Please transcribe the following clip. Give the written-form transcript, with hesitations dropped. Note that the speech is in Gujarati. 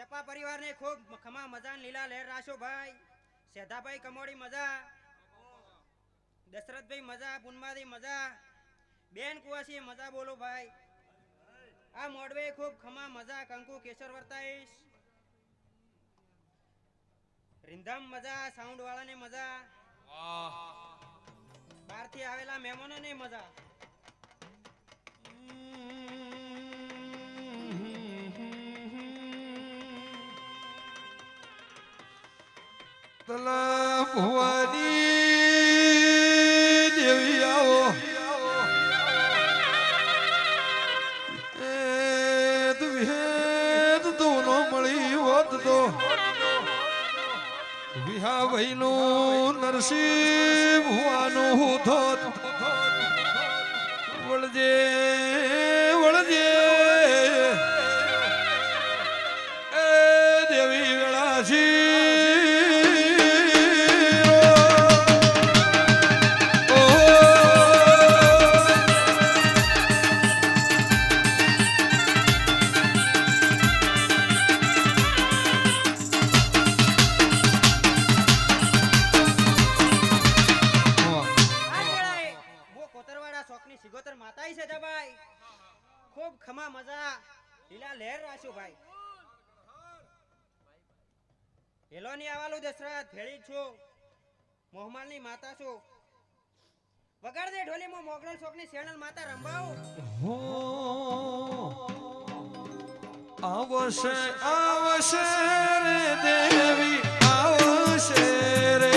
ચેપા પરિવારને ખૂબ ખમા મજા લીલા લહેર રાશો ભાઈ, સેધાભાઈ કમોડી મજા, દશરથભાઈ મજા, પુનમાદી મજા, બેન કુવાસી મજા બોલો ભાઈ. આ મોડવે ખૂબ ખમા મજા, કંકુ કેશર વર્તાઈશ, રીંધમ મજા, સાઉન્ડ વાળાને મજા, બહારથી આવેલા મહેમાનોને મજા. તલા ભવાની દેવી આવો એ તું ભેદ તું નો મળી હોત તો વિહા ભાઈનું નરસિંહ ભુવાનું હું થોત. વળજે વળજે એ દેવી વેળાસી ખૂબ ખમા મજા લીલા લહેર રાખ્યો ભાઈ. હેલોની આવાલું દશરથ ભેળી છું, મોહમાલની માતા છું. વગાડ દે ઢોલી મો મોગલ શોકની ચેનલ માતા રંબાઉ. આવશે આવશે રે દેવી આવશે રે